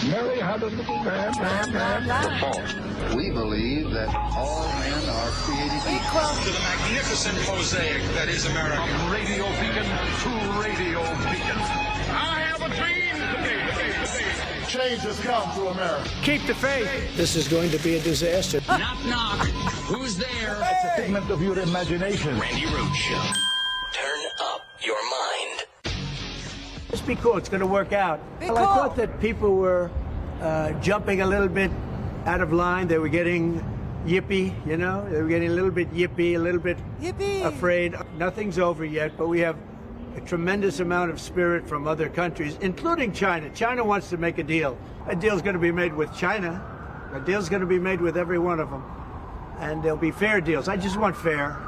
Mary had a little lamb. The fourth, we believe that all men are created equal. To the magnificent mosaic that is America. From radio beacon to radio beacon. I have a dream today. Change has come to America. Keep the faith. This is going to be a disaster. Knock, knock. Who's there? It's a figment of your imagination. Randi Rhodes Show. Turn up your mind. Just be cool. It's going to work out. Well, I thought that people were jumping a little bit out of line. They were getting yippie, you know? They were getting a little bit yippie, a little bit afraid. Nothing's over yet, but we have a tremendous amount of spirit from other countries, including China. China wants to make a deal. A deal's going to be made with China. A deal's going to be made with every one of them. And there'll be fair deals. I just want fair.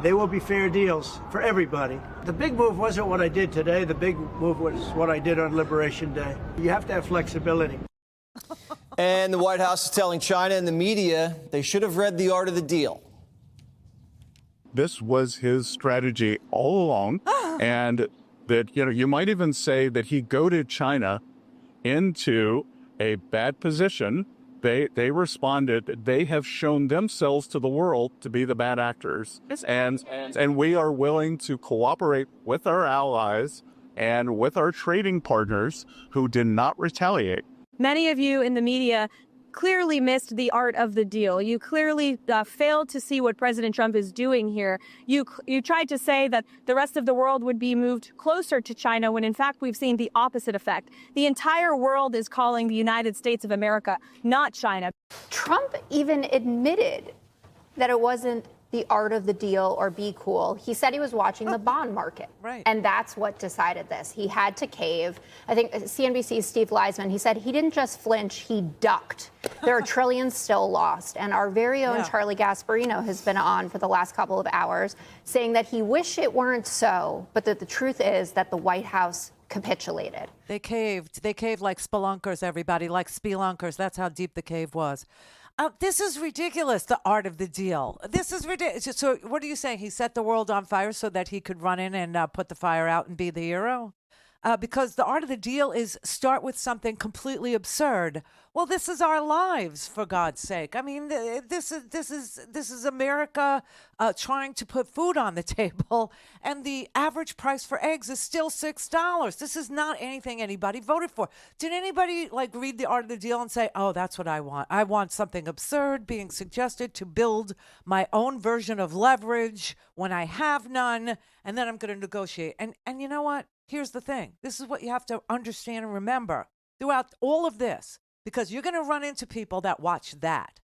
There will be fair deals for everybody. The big move wasn't what I did today. The big move was what I did on Liberation Day. You have to have flexibility. And the White House is telling China and the media they should have read The Art of the Deal. This was his strategy all along, and that, you know, you might even say that he goaded China into a bad position. They responded. They have shown themselves to the world to be the bad actors, and we are willing to cooperate with our allies and with our trading partners who did not retaliate. Many of you in the media clearly missed the art of the deal. You clearly failed to see what President Trump is doing here. You tried to say that the rest of the world would be moved closer to China when in fact we've seen the opposite effect. The entire world is calling the United States of America, not China. Trump even admitted that it wasn't the art of the deal or be cool. He said he was watching the bond market. Right. And that's what decided this. He had to cave. I think CNBC's Steve Leisman, he said he didn't just flinch, he ducked. There are trillions still lost. And our very own Charlie Gasparino has been on for the last couple of hours saying that he wished it weren't so, but that the truth is that the White House capitulated. They caved. They caved like spelunkers, everybody, like spelunkers. That's how deep the cave was. This is ridiculous, the art of the deal. This is ridiculous. So what are you saying? He set the world on fire so that he could run in and put the fire out and be the hero? Because the art of the deal is start with something completely absurd. Well, this is our lives, for God's sake. I mean, this is America trying to put food on the table, and the average price for eggs is still $6. This is not anything anybody voted for. Did anybody read the art of the deal and say, "Oh, that's what I want. I want something absurd being suggested to build my own version of leverage when I have none, and then I'm going to negotiate." And you know what? Here's the thing. This is what you have to understand and remember throughout all of this, because you're going to run into people that watch not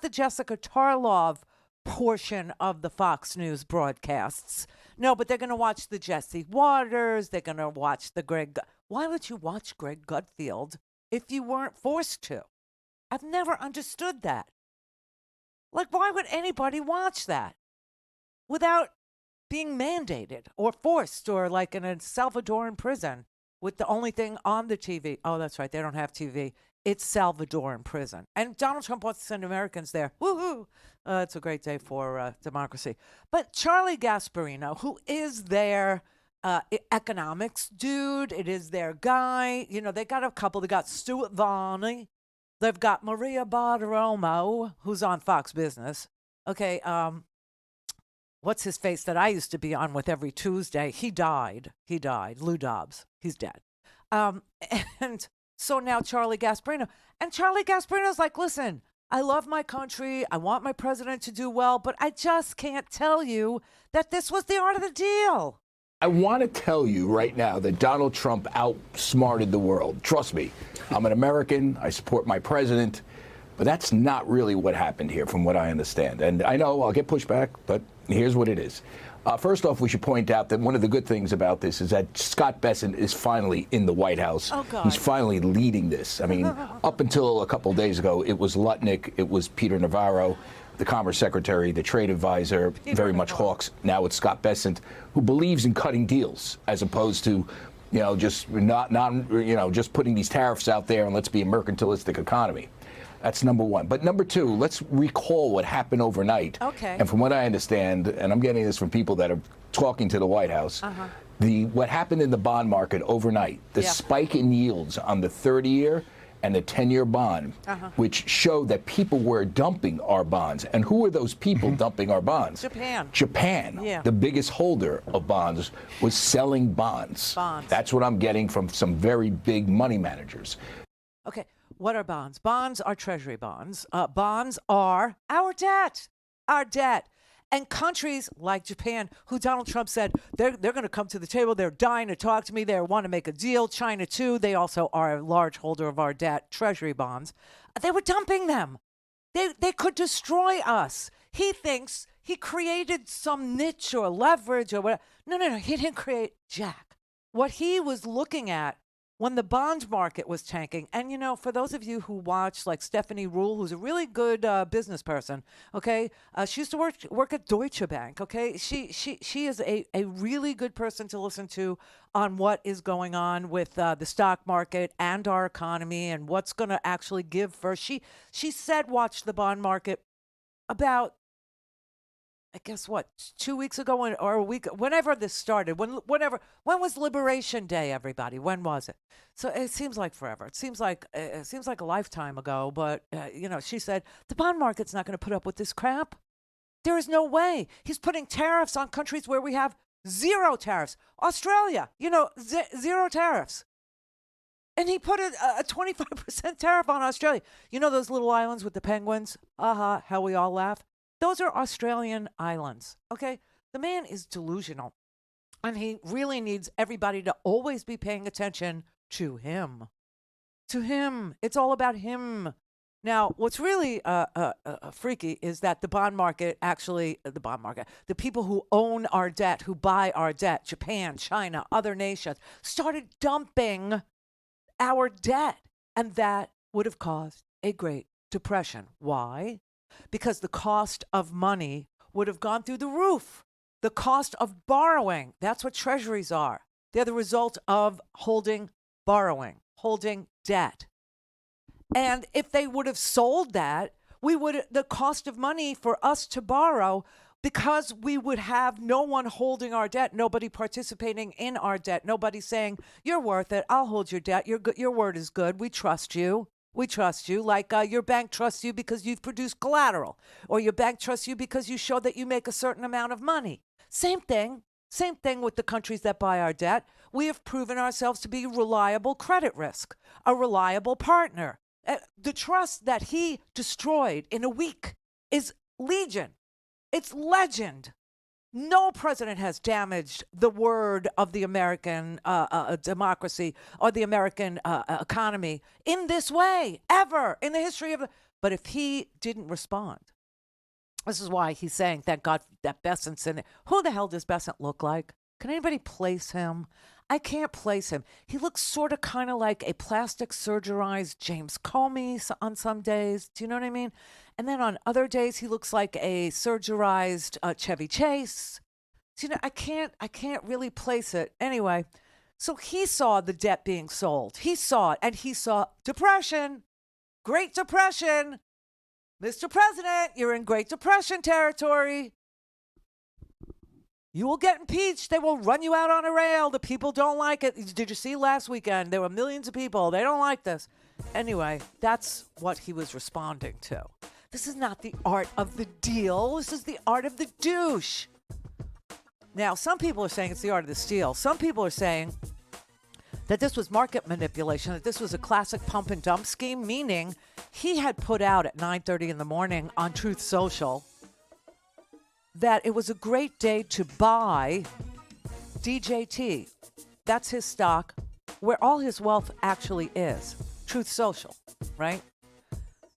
the Jessica Tarlov portion of the Fox News broadcasts. No, but they're going to watch the Jesse Waters. They're going to watch the Greg. Why would you watch Greg Gutfeld if you weren't forced to? I've never understood that. Why would anybody watch that without being mandated or forced, or like in a Salvadoran prison with the only thing on the TV? Oh, that's right. They don't have TV. It's Salvadoran prison. And Donald Trump wants to send Americans there. Woohoo. It's a great day for democracy. But Charlie Gasparino, who is their economics dude, it is their guy. You know, they got a couple. They got Stuart Varney. They've got Maria Bartiromo, who's on Fox Business. Okay, what's his face that I used to be on with every Tuesday? He died. Lou Dobbs. He's dead. And so now Charlie Gasparino. And Charlie Gasparino's like, listen, I love my country. I want my president to do well, but I just can't tell you that this was the art of the deal. I want to tell you right now that Donald Trump outsmarted the world. Trust me. I'm an American. I support my president. But that's not really what happened here, from what I understand. And I know I'll get pushback, but here's what it is. First off, we should point out that one of the good things about this is that Scott Bessent is finally in the White House. Oh, God. He's finally leading this. I mean, up until a couple of days ago, it was Lutnick, it was Peter Navarro, the Commerce Secretary, the Trade Advisor, very much hawks. Now it's Scott Bessent, who believes in cutting deals as opposed to, just just putting these tariffs out there and let's be a mercantilistic economy. That's number one. But number two, let's recall what happened overnight. Okay. And from what I understand, and I'm getting this from people that are talking to the White House, What happened in the bond market overnight, the spike in yields on the 30-year and the 10-year bond, which showed that people were dumping our bonds. And who were those people dumping our bonds? Japan, the biggest holder of bonds, was selling bonds. That's what I'm getting from some very big money managers. Okay, what are bonds? Bonds are treasury bonds. Bonds are our debt. Our debt. And countries like Japan, who Donald Trump said, they're going to come to the table. They're dying to talk to me. They want to make a deal. China, too. They also are a large holder of our debt, treasury bonds. They were dumping them. They could destroy us. He thinks he created some niche or leverage or whatever. No. He didn't create jack. What he was looking at when the bond market was tanking, and, you know, for those of you who watch, like Stephanie Ruhle, who's a really good business person, okay? She used to work at Deutsche Bank, okay? She is a really good person to listen to on what is going on with the stock market and our economy and what's going to actually give first. She said watch the bond market about, I guess what, 2 weeks ago or a week, whenever this started, when was Liberation Day, everybody? When was it? So it seems like forever. It seems like a lifetime ago. But you know, she said the bond market's not going to put up with this crap. There is no way. He's putting tariffs on countries where we have zero tariffs. Australia, you know, zero tariffs. And he put a 25% tariff on Australia. You know those little islands with the penguins? How we all laugh. Those are Australian islands, okay? The man is delusional, and he really needs everybody to always be paying attention to him. To him. It's all about him. Now, what's really freaky is that the bond market, the people who own our debt, who buy our debt, Japan, China, other nations, started dumping our debt, and that would have caused a Great Depression. Why? Because the cost of money would have gone through the roof. The cost of borrowing, that's what treasuries are. They're the result of holding debt. And if they would have sold that, the cost of money for us to borrow, because we would have no one holding our debt, nobody participating in our debt, nobody saying, you're worth it, I'll hold your debt, your word is good, we trust you. We trust you, like your bank trusts you because you've produced collateral, or your bank trusts you because you show that you make a certain amount of money. Same thing with the countries that buy our debt. We have proven ourselves to be reliable credit risk, a reliable partner. The trust that he destroyed in a week is legion. It's legend. No president has damaged the word of the American democracy or the American economy in this way, ever, in the history of... But if he didn't respond, this is why he's saying, thank God that Bessent's in it. Who the hell does Bessent look like? Can anybody place him? I can't place him. He looks sort of kind of like a plastic surgerized James Comey on some days. Do you know what I mean? And then on other days, he looks like a surgerized Chevy Chase. So, you know, I can't really place it. Anyway, so he saw the debt being sold. He saw it, and he saw depression, Great Depression. Mr. President, you're in Great Depression territory. You will get impeached. They will run you out on a rail. The people don't like it. Did you see last weekend? There were millions of people. They don't like this. Anyway, that's what he was responding to. This is not the art of the deal. This is the art of the douche. Now, some people are saying it's the art of the steal. Some people are saying that this was market manipulation, that this was a classic pump and dump scheme, meaning he had put out at 9:30 in the morning on Truth Social that it was a great day to buy DJT. That's his stock, where all his wealth actually is. Truth Social, right?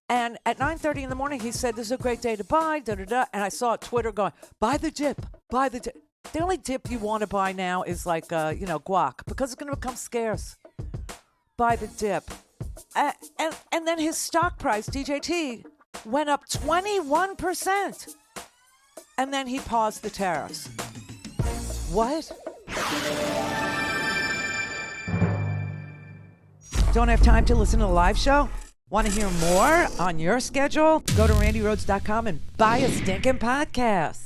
And at 9:30 in the morning, he said, this is a great day to buy, da-da-da. And I saw Twitter going, buy the dip, buy the dip. The only dip you want to buy now is like, guac, because it's going to become scarce. Buy the dip. And then his stock price, DJT, went up 21%. And then he paused the tariffs. What? Don't have time to listen to the live show? Want to hear more on your schedule? Go to RandiRhodes.com and buy a stinking podcast.